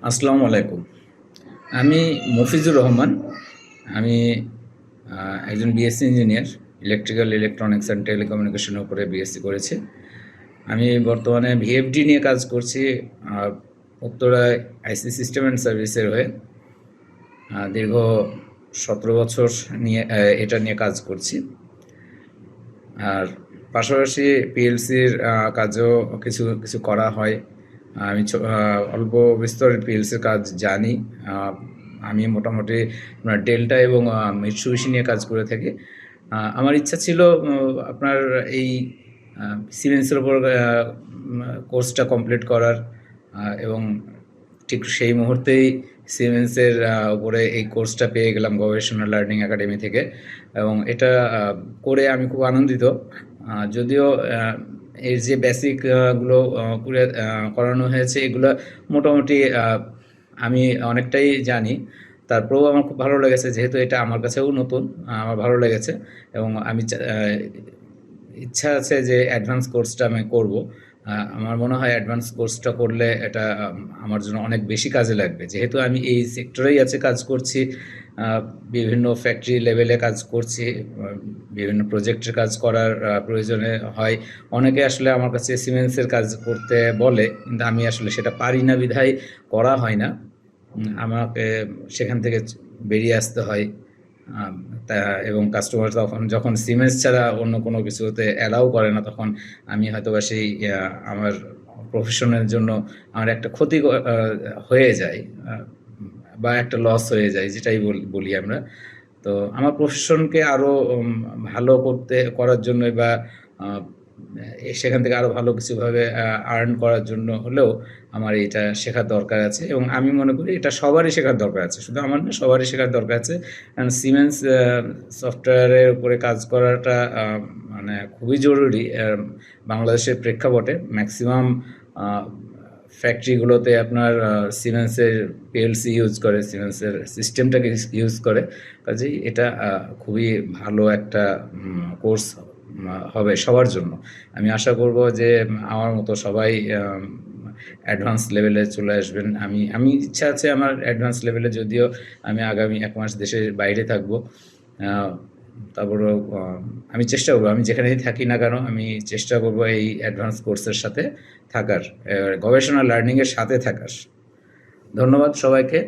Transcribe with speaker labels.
Speaker 1: আসসালামু আলাইকুম। আমি মফিজুর রহমান। আমি একজন BSc engineer. Electrical, electronics and টেলিকমিউনিকেশনের উপরে বিএসসি করেছি। আমি বর্তমানে ভিএফডি নিয়ে কাজ করছি উত্তরায় আইসি সিস্টেম অ্যান্ড সার্ভিসের হয়ে। দীর্ঘ 17 বছর নিয়ে এটা নিয়ে কাজ করছি। আর পাশাপাশি পিএলসির কাজও কিছু কিছু করা হয়। আমি অল্প বিস্তর পিএলসির কাজ জানি। আমি মোটামুটি আপনার ডেল্টা এবং মিৎসুবিশি নিয়ে কাজ করে থাকি। আমার ইচ্ছা ছিল আপনার এই সিমেন্সের উপর কোর্সটা কমপ্লিট করার, এবং ঠিক সেই মুহূর্তেই সিমেন্সের উপরে এই কোর্সটা পেয়ে গেলাম গবেষণা লার্নিং একাডেমি থেকে, এবং এটা করে আমি খুব আনন্দিত। যদিও এর যে বেসিকগুলো করে করানো হয়েছে এগুলো মোটামুটি আমি অনেকটাই জানি। তারপরেও আমার খুব ভালো লেগেছে, যেহেতু এটা আমার কাছেও নতুন, আমার ভালো লেগেছে। এবং আমি ইচ্ছা আছে যে অ্যাডভান্স কোর্সটা আমি করব। আমার মনে হয় অ্যাডভান্স কোর্সটা করলে এটা আমার জন্য অনেক বেশি কাজে লাগবে, যেহেতু আমি এই সেক্টরেই আছে কাজ করছি। বিভিন্ন ফ্যাক্টরি লেভেলে কাজ করছি, বিভিন্ন প্রজেক্টের কাজ করার প্রয়োজনে হয়। অনেকে আসলে আমার কাছে সিমেন্সের কাজ করতে বলে, কিন্তু আমি আসলে সেটা পারি না বিধায় করা হয় না। আমাকে সেখান থেকে বেরিয়ে আসতে হয়। আম তা এবং কাস্টমার তখন যখন সিমেন্স ছাড়া অন্য কোনো কিছুতে অ্যালাউ করে না, তখন আমি হয়তোবা সেই আমার প্রফেশনের জন্য আমার একটা ক্ষতি হয়ে যায়, আ বা একটা লস হয়ে যায়, যেটাই বলি আমরা। তো আমার প্রফেশনকে আরো ভালো করার জন্য, বা আ সেখান থেকে আরো ভালো কিছুভাবে আর্ন করার জন্য হলেও আমার এটা শেখার দরকার আছে, এবং আমি মনে করি এটা সবারই শেখার দরকার আছে। শুধু আমার না, সবারই শেখার দরকার আছে। কারণ সিমেন্স সফটওয়্যারের উপরে কাজ করাটা মানে খুবই জরুরি। বাংলাদেশের প্রেক্ষাপটে ম্যাক্সিমাম আ ফ্যাক্টরিগুলোতে আপনার সিমেন্সের পিএলসি ইউজ করে, সিমেন্সের সিস্টেমটাকে ইউজ করে। কাজেই এটা খুবই ভালো একটা কোর্স হবে সবার জন্য। আমি আশা করব যে আমার মতো সবাই অ্যাডভান্স লেভেলে চলে আসবেন। আমি ইচ্ছা আছে আমার অ্যাডভান্স লেভেলে, যদিও আমি আগামী 1 মাস দেশের বাইরে থাকব। তারপরেও আমি চেষ্টা করব, আমি যেখানেই থাকি না কেন আমি চেষ্টা করব এই অ্যাডভান্স কোর্সের সাথে থাকার, গবেষণা লার্নিংয়ের সাথে থাকার। ধন্যবাদ সবাইকে।